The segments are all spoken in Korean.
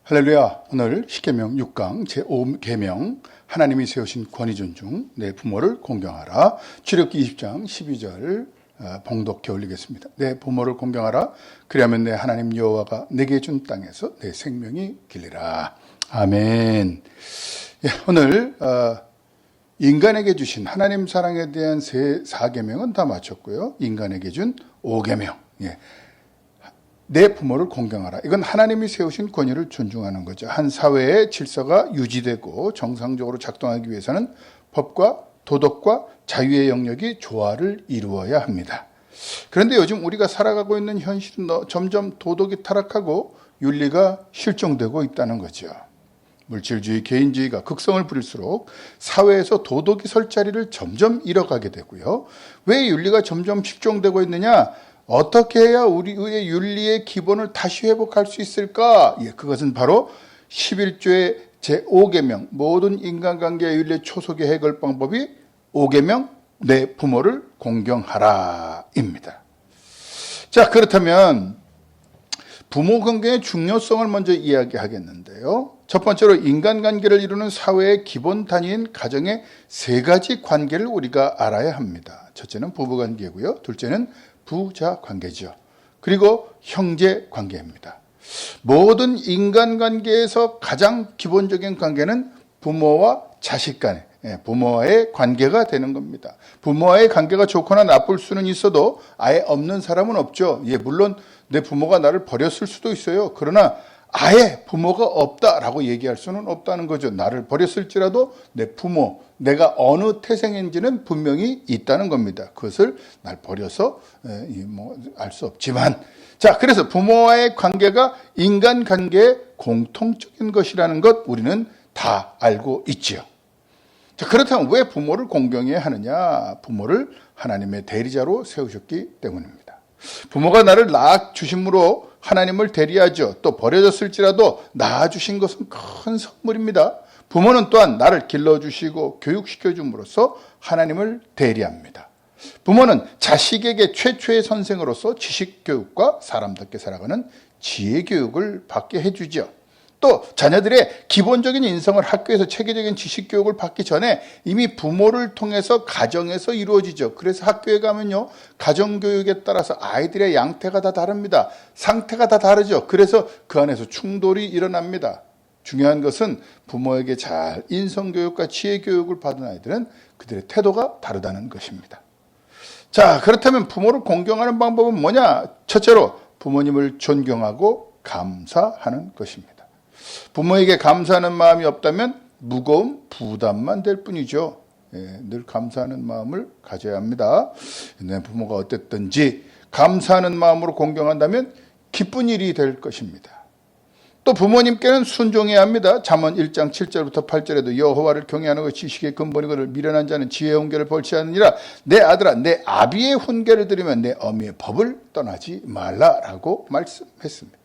할렐루야. 오늘 십계명 6강 제5계명 하나님이 세우신 권위 존중 내 부모를 공경하라. 출애굽기 20장 12절 봉독해 올리겠습니다. 내 부모를 공경하라. 그리하면 내 하나님 여호와가 내게 준 땅에서 내 생명이 길리라. 아멘. 오늘 인간에게 주신 하나님 사랑에 대한 4계명은 다 마쳤고요. 인간에게 준 5계명. 내 부모를 공경하라. 이건 하나님이 세우신 권위를 존중하는 거죠. 한 사회의 질서가 유지되고 정상적으로 작동하기 위해서는 법과 도덕과 자유의 영역이 조화를 이루어야 합니다. 그런데 요즘 우리가 살아가고 있는 현실은 점점 도덕이 타락하고 윤리가 실종되고 있다는 거죠. 물질주의, 개인주의가 극성을 부릴수록 사회에서 도덕이 설 자리를 점점 잃어가게 되고요. 왜 윤리가 점점 실종되고 있느냐? 어떻게 해야 우리의 윤리의 기본을 다시 회복할 수 있을까? 그것은 바로 11조의 제5계명 모든 인간관계의 윤리 초속의 해결 방법이 5계명 내 부모를 공경하라 입니다. 자, 그렇다면 부모 공경의 중요성을 먼저 이야기하겠는데요. 첫 번째로 인간관계를 이루는 사회의 기본 단위인 가정의 3가지 관계를 우리가 알아야 합니다. 첫째는 부부관계고요. 둘째는 부자 관계죠. 그리고 형제 관계입니다. 모든 인간관계에서 가장 기본적인 관계는 부모와 자식 간의 부모와의 관계가 되는 겁니다. 부모와의 관계가 좋거나 나쁠 수는 있어도 아예 없는 사람은 없죠. 물론 내 부모가 나를 버렸을 수도 있어요. 그러나 아예 부모가 없다라고 얘기할 수는 없다는 거죠. 나를 버렸을지라도 내 부모, 내가 어느 태생인지는 분명히 있다는 겁니다. 그것을 날 버려서 알 수 없지만, 자, 그래서 부모와의 관계가 인간관계의 공통적인 것이라는 것 우리는 다 알고 있지요. 자, 그렇다면 왜 부모를 공경해야 하느냐? 부모를 하나님의 대리자로 세우셨기 때문입니다. 부모가 나를 낳아주심으로 하나님을 대리하죠. 또 버려졌을지라도 낳아주신 것은 큰 선물입니다. 부모는 또한 나를 길러주시고 교육시켜줌으로써 하나님을 대리합니다. 부모는 자식에게 최초의 선생으로서 지식교육과 사람답게 살아가는 지혜교육을 받게 해주죠. 또 자녀들의 기본적인 인성을 학교에서 체계적인 지식교육을 받기 전에 이미 부모를 통해서 가정에서 이루어지죠. 그래서 학교에 가면요, 가정교육에 따라서 아이들의 양태가 다 다릅니다. 상태가 다 다르죠. 그래서 그 안에서 충돌이 일어납니다. 중요한 것은 부모에게 잘 인성교육과 지혜교육을 받은 아이들은 그들의 태도가 다르다는 것입니다. 자, 그렇다면 부모를 공경하는 방법은 뭐냐? 첫째로 부모님을 존경하고 감사하는 것입니다. 부모에게 감사하는 마음이 없다면 무거운 부담만 될 뿐이죠. 늘 감사하는 마음을 가져야 합니다. 내 부모가 어땠든지 감사하는 마음으로 공경한다면 기쁜 일이 될 것입니다. 또 부모님께는 순종해야 합니다. 잠언 1장 7절부터 8절에도 여호와를 경외하는 것이 지식의 근본이거늘 미련한 자는 지혜의 훈계를 벌치하느니라. 내 아들아, 내 아비의 훈계를 들으면 내 어미의 법을 떠나지 말라라고 말씀했습니다.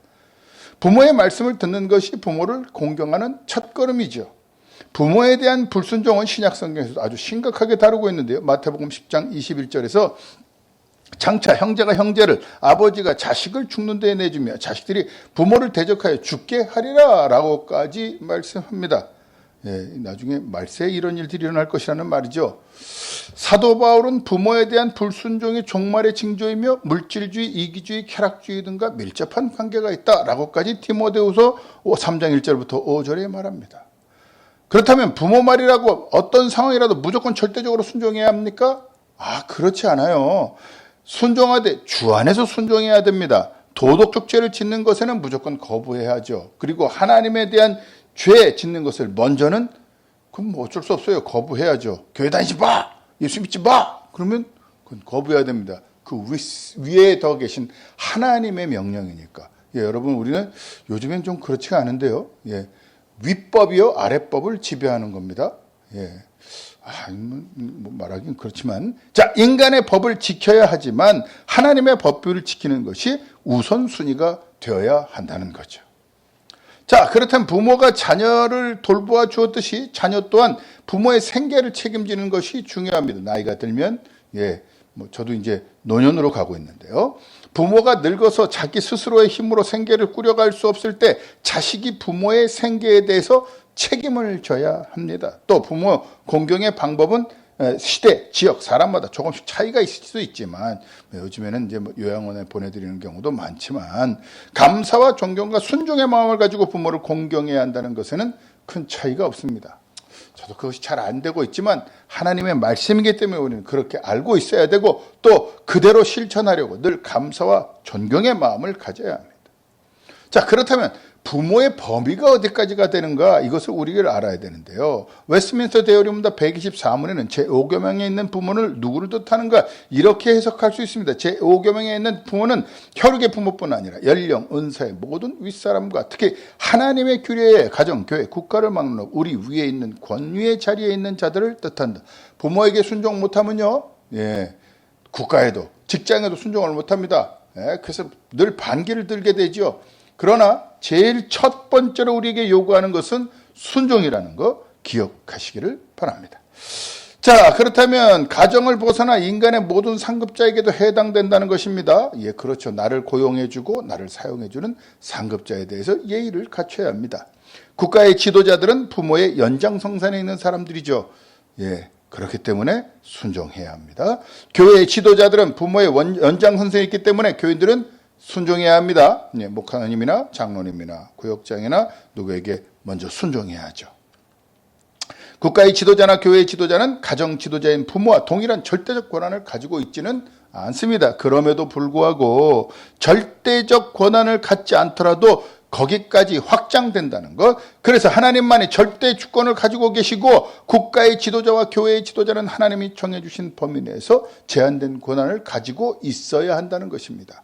부모의 말씀을 듣는 것이 부모를 공경하는 첫걸음이죠. 부모에 대한 불순종은 신약성경에서도 아주 심각하게 다루고 있는데요. 마태복음 10장 21절에서 장차 형제가 형제를, 아버지가 자식을 죽는 데에 내주며 자식들이 부모를 대적하여 죽게 하리라 라고까지 말씀합니다. 나중에 말세에 이런 일들이 일어날 것이라는 말이죠. 사도 바울은 부모에 대한 불순종이 종말의 징조이며 물질주의, 이기주의, 쾌락주의 등과 밀접한 관계가 있다라고까지 디모데후서 3장 1절부터 5절에 말합니다. 그렇다면 부모 말이라고 어떤 상황이라도 무조건 절대적으로 순종해야 합니까? 그렇지 않아요. 순종하되 주 안에서 순종해야 됩니다. 도덕적 죄를 짓는 것에는 무조건 거부해야 하죠. 그리고 하나님에 대한 죄 짓는 것을 먼저는 그럼 어쩔 수 없어요. 거부해야죠. 교회 다니지 마! 예수 믿지 마! 그러면 그건 거부해야 됩니다. 그 위에 더 계신 하나님의 명령이니까. 여러분, 우리는 요즘엔 좀 그렇지가 않은데요. 윗법이요 아랫법을 지배하는 겁니다. 말하긴 그렇지만, 자, 인간의 법을 지켜야 하지만 하나님의 법을 지키는 것이 우선순위가 되어야 한다는 거죠. 자, 그렇다면 부모가 자녀를 돌보아 주었듯이 자녀 또한 부모의 생계를 책임지는 것이 중요합니다. 나이가 들면, 저도 이제 노년으로 가고 있는데요. 부모가 늙어서 자기 스스로의 힘으로 생계를 꾸려갈 수 없을 때 자식이 부모의 생계에 대해서 책임을 져야 합니다. 또 부모 공경의 방법은 시대, 지역, 사람마다 조금씩 차이가 있을 수 있지만 요즘에는 이제 요양원에 보내드리는 경우도 많지만 감사와 존경과 순종의 마음을 가지고 부모를 공경해야 한다는 것에는 큰 차이가 없습니다. 저도 그것이 잘 안 되고 있지만 하나님의 말씀이기 때문에 우리는 그렇게 알고 있어야 되고 또 그대로 실천하려고 늘 감사와 존경의 마음을 가져야 합니다. 자, 그렇다면 부모의 범위가 어디까지가 되는가 이것을 우리가 알아야 되는데요. 웨스트민스터 대여리문답 124문에는 제5계명에 있는 부모를 누구를 뜻하는가 이렇게 해석할 수 있습니다. 제5계명에 있는 부모는 혈육의 부모뿐 아니라 연령, 은사의 모든 윗사람과 특히 하나님의 규례에 가정, 교회, 국가를 막론하고 우리 위에 있는 권위의 자리에 있는 자들을 뜻한다. 부모에게 순종 못하면요, 국가에도 직장에도 순종을 못합니다. 그래서 늘 반기를 들게 되죠. 그러나 제일 첫 번째로 우리에게 요구하는 것은 순종이라는 거 기억하시기를 바랍니다. 자, 그렇다면 가정을 벗어나 인간의 모든 상급자에게도 해당된다는 것입니다. 그렇죠. 나를 고용해주고 나를 사용해주는 상급자에 대해서 예의를 갖춰야 합니다. 국가의 지도자들은 부모의 연장성산에 있는 사람들이죠. 그렇기 때문에 순종해야 합니다. 교회의 지도자들은 부모의 연장선생이 있기 때문에 교인들은 순종해야 합니다. 목사님이나 장로님이나 구역장이나 누구에게 먼저 순종해야 하죠. 국가의 지도자나 교회의 지도자는 가정 지도자인 부모와 동일한 절대적 권한을 가지고 있지는 않습니다. 그럼에도 불구하고 절대적 권한을 갖지 않더라도 거기까지 확장된다는 것. 그래서 하나님만이 절대 주권을 가지고 계시고 국가의 지도자와 교회의 지도자는 하나님이 정해주신 범위 내에서 제한된 권한을 가지고 있어야 한다는 것입니다.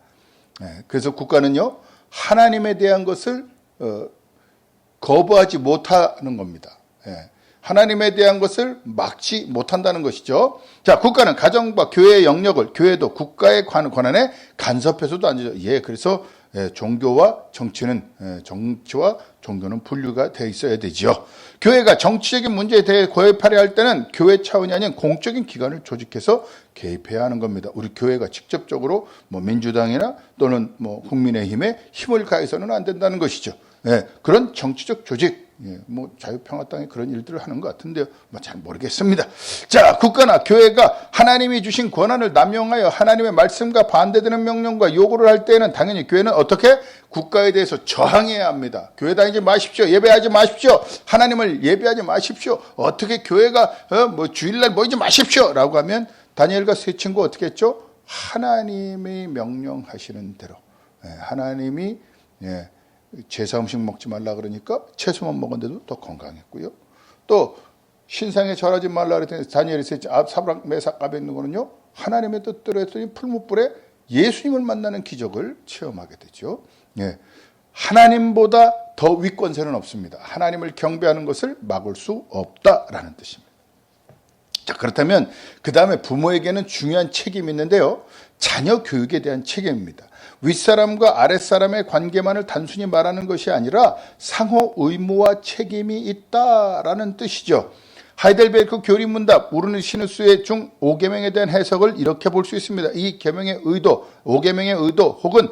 그래서 국가는요, 하나님에 대한 것을 거부하지 못하는 겁니다. 하나님에 대한 것을 막지 못한다는 것이죠. 자, 국가는 가정과 교회의 영역을, 교회도 국가의 권한에 간섭해서도 안 되죠. 그래서 종교와 정치는, 정치와 종교는 분류가 돼 있어야 되죠. 교회가 정치적인 문제에 대해 개입하려 할 때는 교회 차원이 아닌 공적인 기관을 조직해서 개입해야 하는 겁니다. 우리 교회가 직접적으로 민주당이나 또는 국민의힘에 힘을 가해서는 안 된다는 것이죠. 그런 정치적 조직, 자유평화당이 그런 일들을 하는 것 같은데요. 잘 모르겠습니다. 자, 국가나 교회가 하나님이 주신 권한을 남용하여 하나님의 말씀과 반대되는 명령과 요구를 할 때에는 당연히 교회는 어떻게? 국가에 대해서 저항해야 합니다. 교회 다니지 마십시오. 예배하지 마십시오. 하나님을 예배하지 마십시오. 어떻게 교회가 주일날 모이지 마십시오. 라고 하면 다니엘과 세 친구 어떻게 했죠? 하나님이 명령하시는 대로. 하나님이 제사 음식 먹지 말라 그러니까 채소만 먹었는데도 더 건강했고요. 또 신상에 절하지 말라 그랬더니 다니엘이 셋째 사브락 메삭 아벳느고는요, 하나님의 뜻대로 했더니 풀무불에 예수님을 만나는 기적을 체험하게 되죠. 하나님보다 더 위권세는 없습니다. 하나님을 경배하는 것을 막을 수 없다라는 뜻입니다. 자, 그렇다면 그 다음에 부모에게는 중요한 책임이 있는데요. 자녀 교육에 대한 책임입니다. 윗사람과 아랫사람의 관계만을 단순히 말하는 것이 아니라 상호 의무와 책임이 있다라는 뜻이죠. 하이델베르크 교리문답 우르는 시누스의 중 5계명에 대한 해석을 이렇게 볼 수 있습니다. 이 계명의 의도, 5계명의 의도 혹은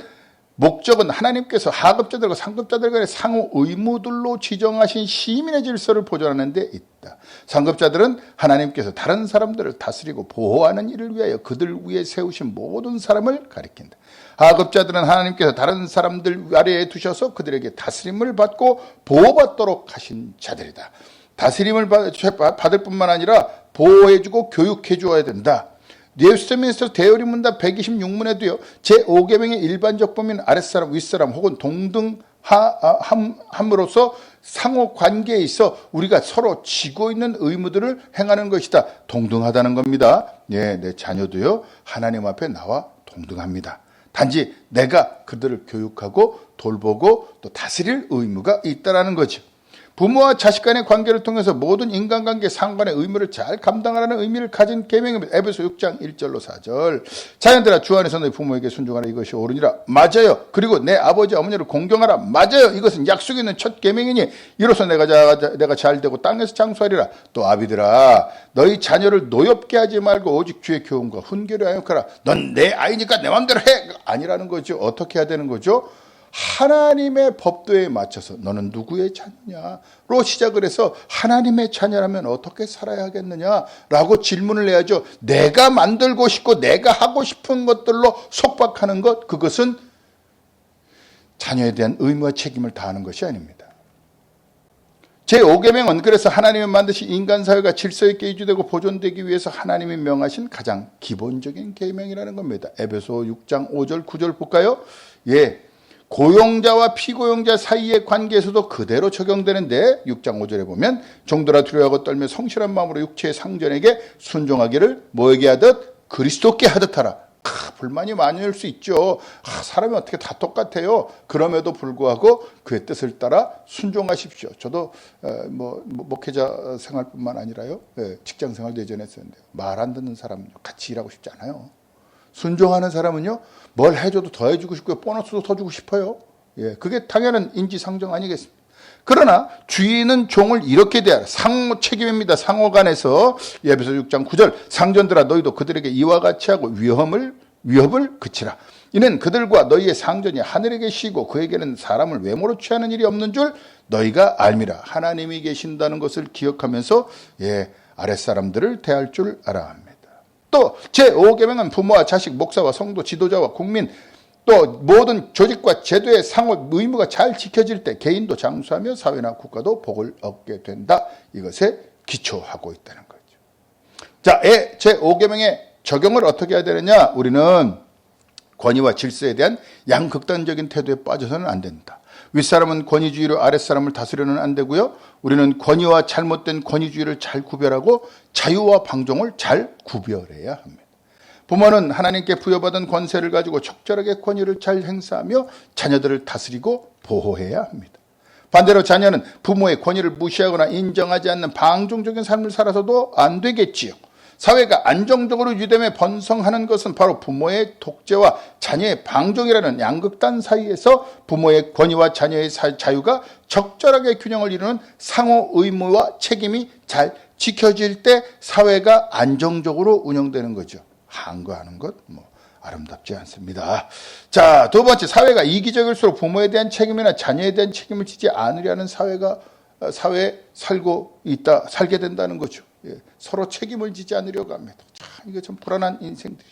목적은 하나님께서 하급자들과 상급자들 간의 상호 의무들로 지정하신 시민의 질서를 보존하는 데 있다. 상급자들은 하나님께서 다른 사람들을 다스리고 보호하는 일을 위하여 그들 위에 세우신 모든 사람을 가리킨다. 하급자들은 하나님께서 다른 사람들 아래에 두셔서 그들에게 다스림을 받고 보호받도록 하신 자들이다. 다스림을 받을 뿐만 아니라 보호해주고 교육해주어야 된다. 웨스트민스터 대여리문답 126문에도요. 제5계명의 일반적 범위는 아랫사람, 윗사람 혹은 동등함으로써 상호 관계에 있어 우리가 서로 지고 있는 의무들을 행하는 것이다. 동등하다는 겁니다. 내 자녀도요. 하나님 앞에 나와 동등합니다. 단지 내가 그들을 교육하고 돌보고 또 다스릴 의무가 있다는 거죠. 부모와 자식 간의 관계를 통해서 모든 인간관계 상관의 의무를 잘 감당하라는 의미를 가진 계명입니다. 에베소 6장 1절로 4절. 자녀들아 주 안에서 너희 부모에게 순종하라. 이것이 옳으니라. 맞아요. 그리고 내 아버지 어머니를 공경하라. 맞아요. 이것은 약속이 있는 첫 계명이니 이로써 내가 잘 되고 땅에서 장수하리라. 또 아비들아 너희 자녀를 노엽게 하지 말고 오직 주의 교훈과 훈계를 하여카라. 넌 내 아이니까 내 마음대로 해. 아니라는 거죠. 어떻게 해야 되는 거죠? 하나님의 법도에 맞춰서 너는 누구의 자녀냐로 시작을 해서 하나님의 자녀라면 어떻게 살아야 하겠느냐라고 질문을 해야죠. 내가 만들고 싶고 내가 하고 싶은 것들로 속박하는 것, 그것은 자녀에 대한 의무와 책임을 다하는 것이 아닙니다. 제5계명은 그래서 하나님이 만드신 인간사회가 질서 있게 유지되고 보존되기 위해서 하나님이 명하신 가장 기본적인 계명이라는 겁니다. 에베소 6장 5절 9절 볼까요? 예. 고용자와 피고용자 사이의 관계에서도 그대로 적용되는데 6장 5절에 보면 종들아 두려워하고 떨며 성실한 마음으로 육체의 상전에게 순종하기를 뭐에게 하듯 그리스도께 하듯 하라. 불만이 많을 수 있죠. 사람이 어떻게 다 똑같아요. 그럼에도 불구하고 그의 뜻을 따라 순종하십시오. 저도 목회자 생활뿐만 아니라요, 직장 생활도 예전에 했었는데 말 안 듣는 사람은요 같이 일하고 싶지 않아요. 순종하는 사람은요 뭘 해줘도 더 해주고 싶고요, 보너스도 더 주고 싶어요. 그게 당연한 인지상정 아니겠습니까? 그러나 주인은 종을 이렇게 대하라. 상호 책임입니다. 상호 간에서 에베소 6장 9절 상전들아 너희도 그들에게 이와 같이 하고 위협을 그치라. 이는 그들과 너희의 상전이 하늘에 계시고 그에게는 사람을 외모로 취하는 일이 없는 줄 너희가 알미라. 하나님이 계신다는 것을 기억하면서 아랫사람들을 대할 줄 알아야 합니다. 또 제5계명은 부모와 자식, 목사와 성도, 지도자와 국민, 또 모든 조직과 제도의 상호 의무가 잘 지켜질 때 개인도 장수하며 사회나 국가도 복을 얻게 된다. 이것에 기초하고 있다는 거죠. 자, 제5계명의 적용을 어떻게 해야 되느냐? 우리는 권위와 질서에 대한 양극단적인 태도에 빠져서는 안 된다. 윗사람은 권위주의로 아랫사람을 다스려는 안 되고요. 우리는 권위와 잘못된 권위주의를 잘 구별하고 자유와 방종을 잘 구별해야 합니다. 부모는 하나님께 부여받은 권세를 가지고 적절하게 권위를 잘 행사하며 자녀들을 다스리고 보호해야 합니다. 반대로 자녀는 부모의 권위를 무시하거나 인정하지 않는 방종적인 삶을 살아서도 안 되겠지요. 사회가 안정적으로 유지되며 번성하는 것은 바로 부모의 독재와 자녀의 방종이라는 양극단 사이에서 부모의 권위와 자녀의 자유가 적절하게 균형을 이루는 상호 의무와 책임이 잘 지켜질 때 사회가 안정적으로 운영되는 거죠. 한거하는 것 아름답지 않습니다. 자, 두 번째, 사회가 이기적일수록 부모에 대한 책임이나 자녀에 대한 책임을 지지 않으려는 사회에 살게 된다는 거죠. 서로 책임을 지지 않으려고 합니다. 참, 이거 참 불안한 인생들이.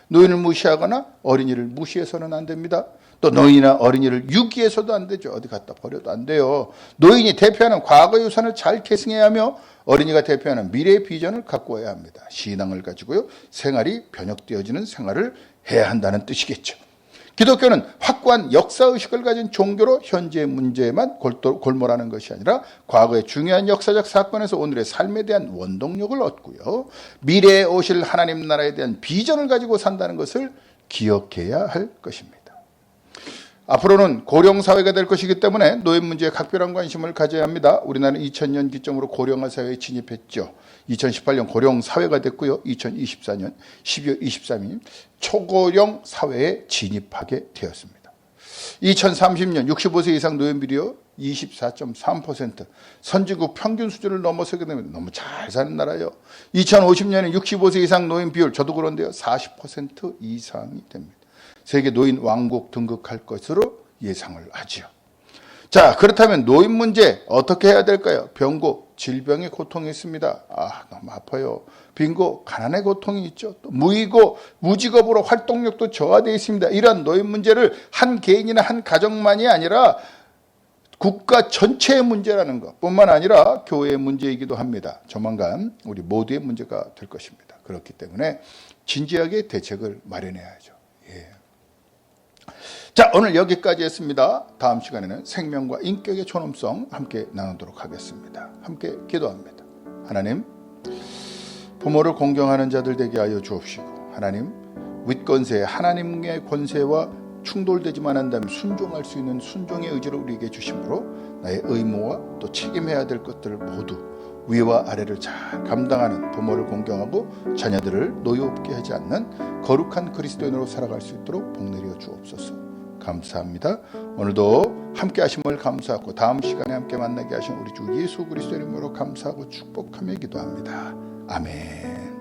노인을 무시하거나 어린이를 무시해서는 안 됩니다. 또 노인이나 어린이를 유기해서도 안 되죠. 어디 갖다 버려도 안 돼요. 노인이 대표하는 과거 유산을 잘 계승해야 하며 어린이가 대표하는 미래의 비전을 갖고 와야 합니다. 신앙을 가지고요, 생활이 변혁되어지는 생활을 해야 한다는 뜻이겠죠. 기독교는 확고한 역사의식을 가진 종교로 현재의 문제에만 골몰하는 것이 아니라 과거의 중요한 역사적 사건에서 오늘의 삶에 대한 원동력을 얻고요, 미래에 오실 하나님 나라에 대한 비전을 가지고 산다는 것을 기억해야 할 것입니다. 앞으로는 고령사회가 될 것이기 때문에 노인 문제에 각별한 관심을 가져야 합니다. 우리나라는 2000년 기점으로 고령화 사회에 진입했죠. 2018년 고령사회가 됐고요. 2024년 12월 23일 초고령 사회에 진입하게 되었습니다. 2030년 65세 이상 노인 비율 24.3%, 선진국 평균 수준을 넘어서게 되면 너무 잘 사는 나라예요. 2050년에 65세 이상 노인 비율, 저도 그런데요, 40% 이상이 됩니다. 세계 노인 왕국 등극할 것으로 예상을 하지요. 자, 그렇다면 노인 문제 어떻게 해야 될까요? 병고, 질병의 고통이 있습니다. 너무 아파요. 빈고, 가난의 고통이 있죠. 또 무이고, 무직업으로 활동력도 저하되어 있습니다. 이러한 노인 문제를 한 개인이나 한 가정만이 아니라 국가 전체의 문제라는 것 뿐만 아니라 교회의 문제이기도 합니다. 조만간 우리 모두의 문제가 될 것입니다. 그렇기 때문에 진지하게 대책을 마련해야죠. 자, 오늘 여기까지 했습니다. 다음 시간에는 생명과 인격의 존엄성 함께 나누도록 하겠습니다. 함께 기도합니다. 하나님, 부모를 공경하는 자들 되게 하여 주옵시고, 하나님, 윗권세 하나님의 권세와 충돌되지만 한다면 순종할 수 있는 순종의 의지를 우리에게 주심으로 나의 의무와 또 책임해야 될 것들을 모두 위와 아래를 잘 감당하는 부모를 공경하고 자녀들을 노여 없게 하지 않는 거룩한 그리스도인으로 살아갈 수 있도록 복내려 주옵소서. 감사합니다. 오늘도 함께 하심을 감사하고 다음 시간에 함께 만나게 하신 우리 주 예수 그리스도 이름으로 감사하고 축복하며 기도합니다. 아멘.